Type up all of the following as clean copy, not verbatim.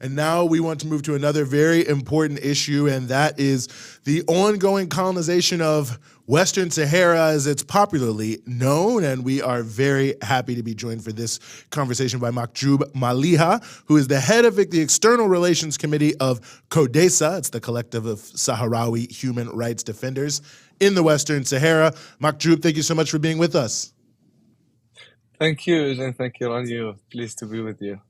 And now we want to move to another very important issue, and that is the ongoing colonization of Western Sahara, as it's popularly known. And we are very happy to be joined for this conversation by Mahjoub Maliha, who is the head of the External Relations Committee of CODESA. It's the collective of Saharawi human rights defenders in the Western Sahara. Mahjoub, thank you so much for being with us. Thank you, and thank you, Randy. Pleased to be with you.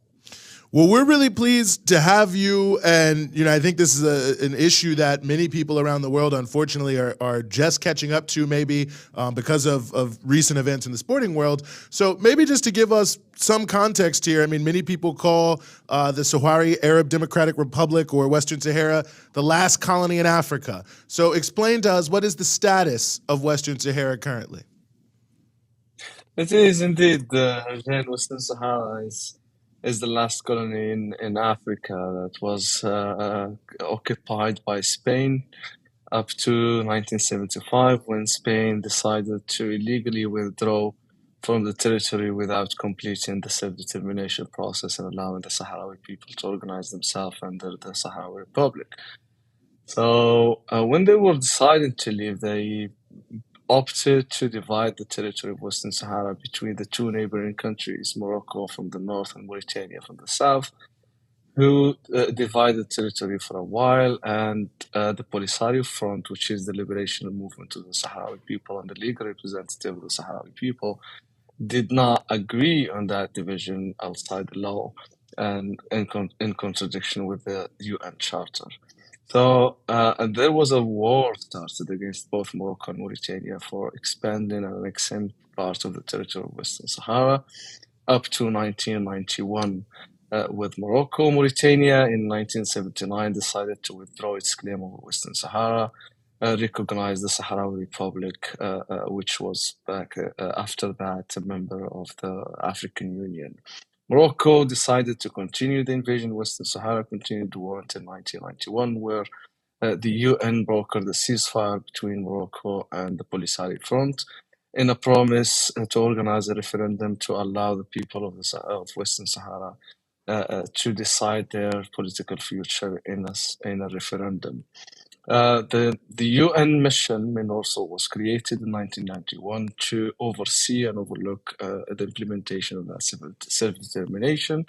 Well, we're really pleased to have you, and I think this is an issue that many people around the world, unfortunately, are just catching up to, maybe because of recent events in the sporting world. So maybe just to give us some context here, I mean, many people call the Sahrawi Arab Democratic Republic, or Western Sahara, the last colony in Africa. So explain to us, what is the status of Western Sahara currently? It is indeed Western Sahara is the last colony in Africa that was occupied by Spain up to 1975, when Spain decided to illegally withdraw from the territory without completing the self-determination process and allowing the Sahrawi people to organize themselves under the Sahrawi Republic. So when they were deciding to leave, they opted to divide the territory of Western Sahara between the two neighboring countries, Morocco from the north and Mauritania from the south, who divided territory for a while, and the Polisario Front, which is the liberation movement of the Sahrawi people and the legal representative of the Sahrawi people, did not agree on that division outside the law and in contradiction with the UN Charter. So there was a war started against both Morocco and Mauritania for expanding and annexing part of the territory of Western Sahara up to 1991. With Morocco, Mauritania in 1979 decided to withdraw its claim over Western Sahara, recognized the Sahrawi Republic, which was back after that a member of the African Union. Morocco decided to continue the invasion of Western Sahara, continued the war until 1991, where the UN brokered the ceasefire between Morocco and the Polisario Front in a promise to organize a referendum to allow the people of Western Sahara to decide their political future in a referendum. The UN mission, MINURSO, was created in 1991 to oversee and overlook the implementation of that self-determination.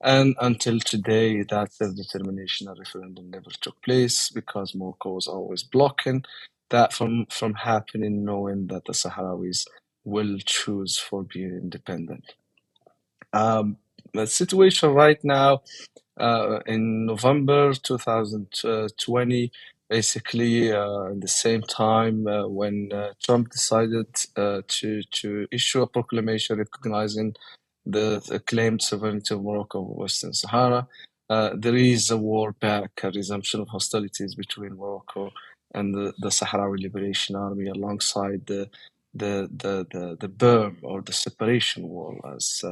And until today, that self-determination and referendum never took place because Morocco was always blocking that from happening, knowing that the Sahrawis will choose for being independent. The situation right now, in November 2020, basically in the same time when Trump decided to issue a proclamation recognizing the claimed sovereignty of Morocco over Western Sahara, there is a war back, a resumption of hostilities between Morocco and the Sahrawi Liberation Army, alongside the berm, or the separation wall, as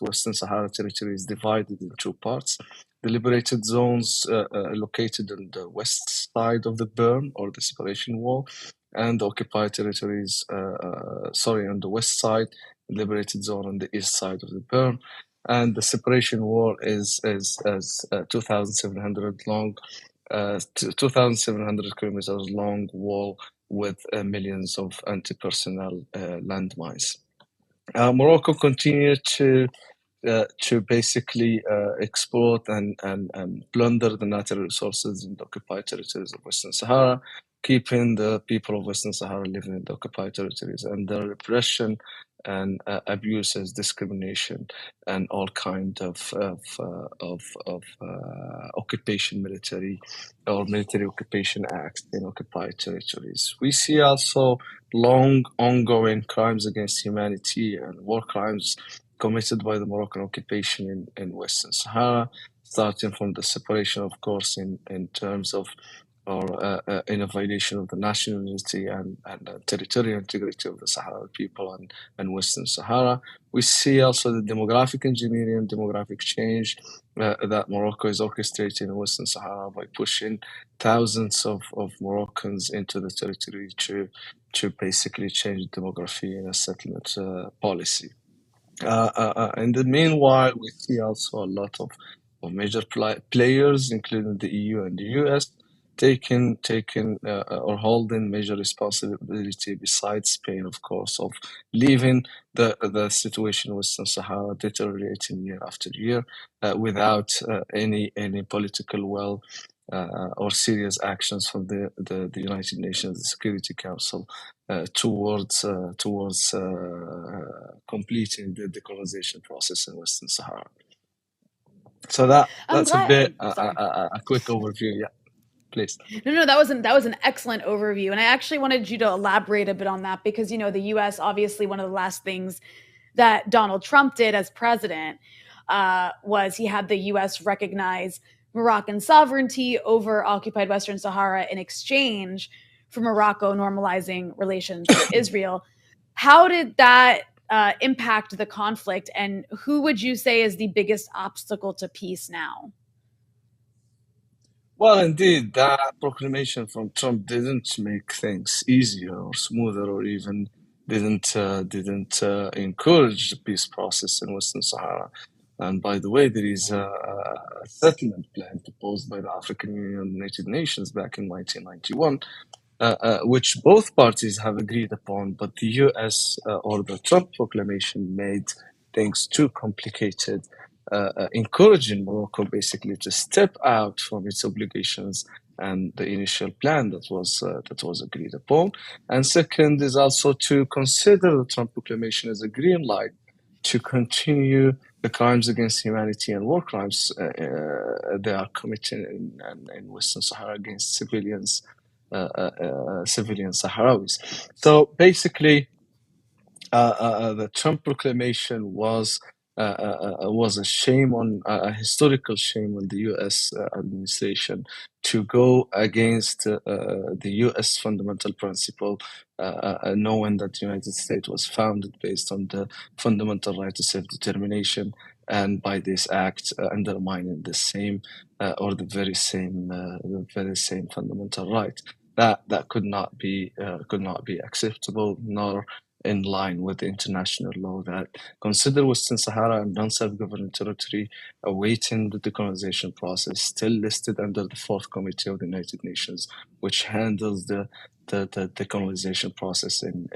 Western Sahara territory is divided in two parts. The liberated zones located on the west side of the berm, or the separation wall, and the occupied territories, on the west side, liberated zone on the east side of the berm. And the separation wall is 2,700 long, 2,700 kilometers long wall with millions of anti-personnel landmines. Morocco continued to basically exploit and plunder the natural resources in the occupied territories of Western Sahara, keeping the people of Western Sahara living in the occupied territories under repression and abuses, discrimination, and all kind of occupation, military occupation acts in occupied territories. We see also long ongoing crimes against humanity and war crimes committed by the Moroccan occupation in Western Sahara, starting from the separation, of course, in terms of in a violation of the national unity and territorial integrity of the Sahrawi people and Western Sahara. We see also the demographic engineering and demographic change that Morocco is orchestrating in Western Sahara by pushing thousands of Moroccans into the territory to basically change the demography in a settlement policy. In the meanwhile, we see also a lot of major players, including the EU and the US, taking or holding major responsibility besides Spain, of course, of leaving the situation in Western Sahara deteriorating year after year without any political will or serious actions from the United Nations Security Council towards completing the decolonization process in Western Sahara. So I'm that's a bit glad. Sorry. a quick overview. Yeah, please. No, that was an excellent overview, and I actually wanted you to elaborate a bit on that because the U.S. obviously one of the last things that Donald Trump did as president was he had the U.S. recognize Moroccan sovereignty over occupied Western Sahara in exchange for Morocco normalizing relations with Israel. How did that impact the conflict, and who would you say is the biggest obstacle to peace now? Well, indeed, that proclamation from Trump didn't make things easier or smoother, or even didn't encourage the peace process in Western Sahara. And by the way, there is a settlement plan proposed by the African Union and United Nations back in 1991, which both parties have agreed upon, but the US or the Trump proclamation made things too complicated, encouraging Morocco basically to step out from its obligations and the initial plan that was agreed upon. And second is also to consider the Trump proclamation as a green light to continue the crimes against humanity and war crimes they are committing in Western Sahara against civilian Sahrawis. So basically, the Trump proclamation was a shame on a historical shame on the U.S. Administration to go against the U.S. fundamental principle, knowing that the United States was founded based on the fundamental right to self-determination, and by this act undermining the same or the very same fundamental right. That could not be acceptable, nor in line with international law that consider Western Sahara a non-self-governing territory awaiting the decolonization process, still listed under the Fourth Committee of the United Nations, which handles the decolonization process in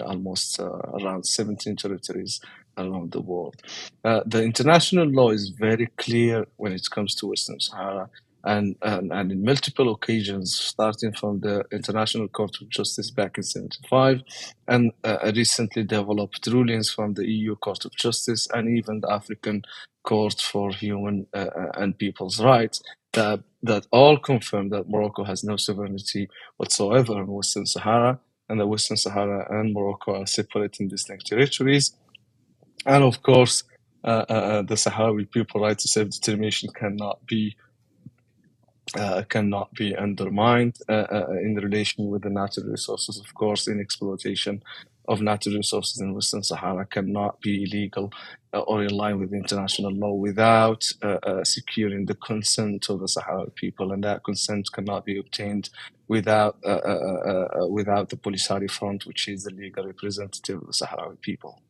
almost around 17 territories around the world. The international law is very clear when it comes to Western Sahara, and in multiple occasions, starting from the International Court of Justice back in 75, and recently developed rulings from the EU Court of Justice and even the African Court for Human and People's Rights, that all confirm that Morocco has no sovereignty whatsoever in Western Sahara, and that Western Sahara and Morocco are separate and distinct territories. And of course, the Sahrawi people right to self-determination cannot be undermined in relation with the natural resources. Of course, in exploitation of natural resources in Western Sahara cannot be illegal or in line with international law without securing the consent of the Sahrawi people, and that consent cannot be obtained without without the Polisario Front, which is the legal representative of the Sahrawi people.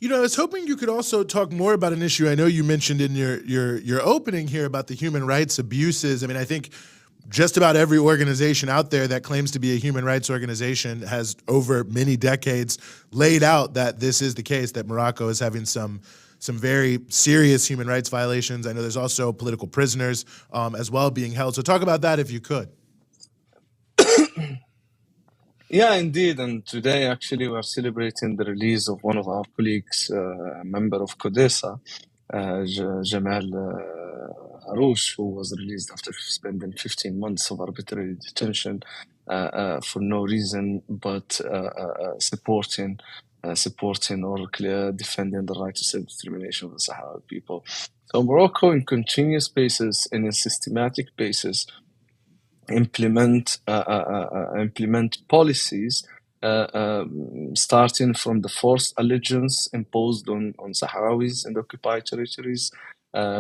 I was hoping you could also talk more about an issue I know you mentioned in your opening here about the human rights abuses. I mean, I think just about every organization out there that claims to be a human rights organization has over many decades laid out that this is the case, that Morocco is having some very serious human rights violations. I know there's also political prisoners as well being held. So talk about that if you could. Yeah, indeed. And today, actually, we are celebrating the release of one of our colleagues, a member of CODESA, Jamal Harouche, who was released after spending 15 months of arbitrary detention for no reason but supporting or defending the right to self-determination of the Sahrawi people. So Morocco, in continuous basis and in systematic basis, implement policies starting from the forced allegiance imposed on Sahrawis in the occupied territories,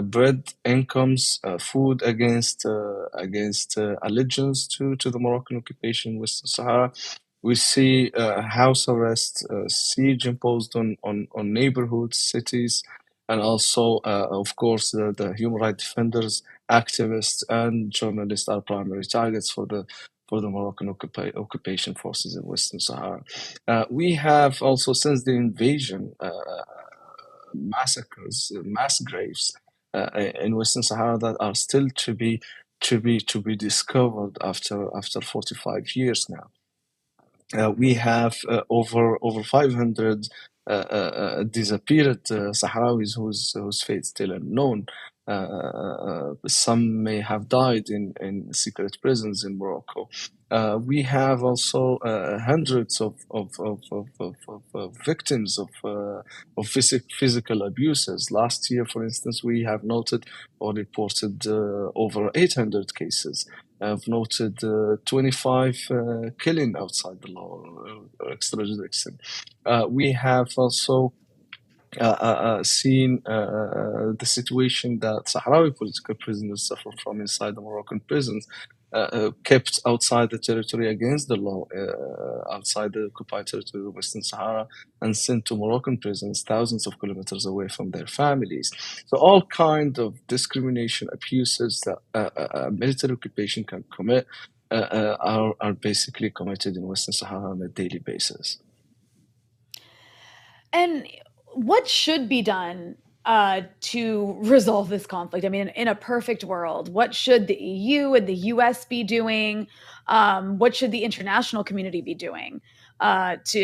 bread incomes, food against allegiance to the Moroccan occupation in Western Sahara. We see house arrest, siege imposed on neighborhoods, cities, and also, of course, the human rights defenders, activists, and journalists are primary targets for the Moroccan occupation forces in Western Sahara. We have also, since the invasion, massacres, mass graves in Western Sahara that are still to be discovered after 45 years now. We have over 500 disappeared Sahrawis whose fate still unknown. Some may have died in secret prisons in Morocco. We have also hundreds of victims of physical abuses. Last year, for instance, we have noted or reported over 800 cases. I've noted 25 killing outside the law or extradition. We have also seen the situation that Sahrawi political prisoners suffer from inside the Moroccan prisons, kept outside the territory against the law, outside the occupied territory of Western Sahara, and sent to Moroccan prisons thousands of kilometers away from their families. So all kind of discrimination, abuses that military occupation can commit are basically committed in Western Sahara on a daily basis. And what should be done to resolve this conflict? I mean, in a perfect world, what should the EU and the US be doing? What should the international community be doing so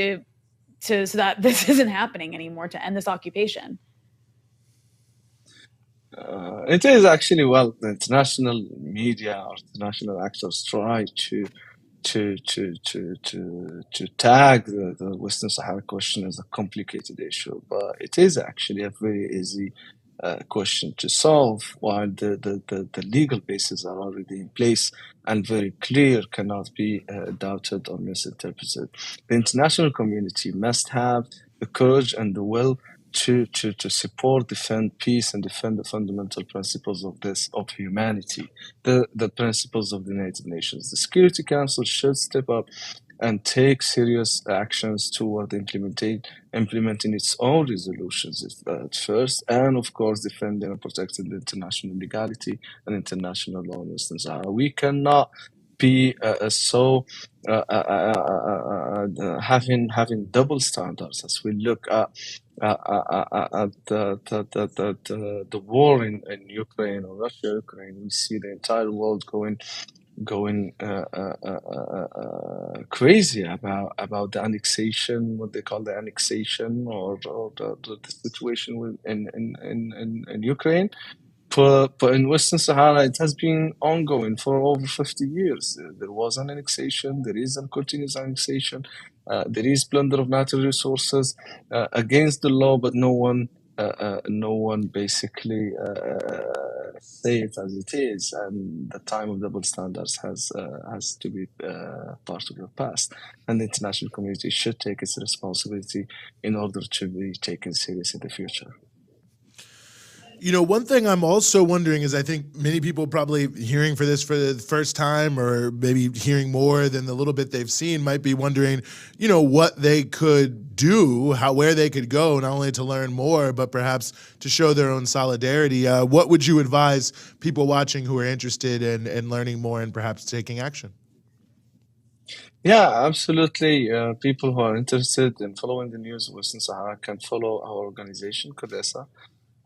that this isn't happening anymore, to end this occupation? It is actually, well, the international media or international actors try to tag the Western Sahara question as a complicated issue, but it is actually a very easy question to solve, while the legal bases are already in place and very clear, cannot be doubted or misinterpreted. The international community must have the courage and the will to support, defend peace, and defend the fundamental principles of humanity, the principles of the United Nations. The Security Council should step up and take serious actions toward implementing its own resolutions at first, and of course defending and protecting the international legality and international law in Western Sahara. We cannot be having double standards as we look at the war in Ukraine or Russia-Ukraine. We see the entire world going crazy about the annexation, what they call the annexation, or the situation in Ukraine. But in Western Sahara, it has been ongoing for over 50 years. There was an annexation, there is a continuous annexation, there is plunder of natural resources against the law, but no one basically say it as it is. And the time of double standards has to be part of the past. And the international community should take its responsibility in order to be taken serious in the future. You know, one thing I'm also wondering is, I think many people probably hearing for this for the first time, or maybe hearing more than the little bit they've seen, might be wondering, you know, what they could do, where they could go, not only to learn more, but perhaps to show their own solidarity. What would you advise people watching who are interested in learning more and perhaps taking action? Yeah, absolutely. People who are interested in following the news of Western Sahara can follow our organization, CODESA.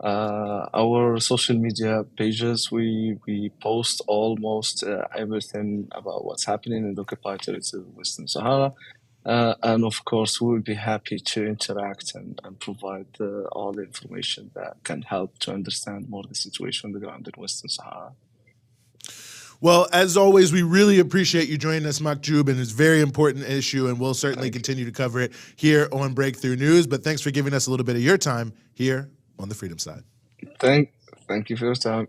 Our social media pages, we post almost everything about what's happening in the occupied territory of Western Sahara. And of course, we will be happy to interact and provide all the information that can help to understand more the situation on the ground in Western Sahara. Well, as always, we really appreciate you joining us, Mahjoub, and it's a very important issue, and we'll certainly continue to cover it here on Breakthrough News. But thanks for giving us a little bit of your time here on the Freedom Side. Thank you for your time.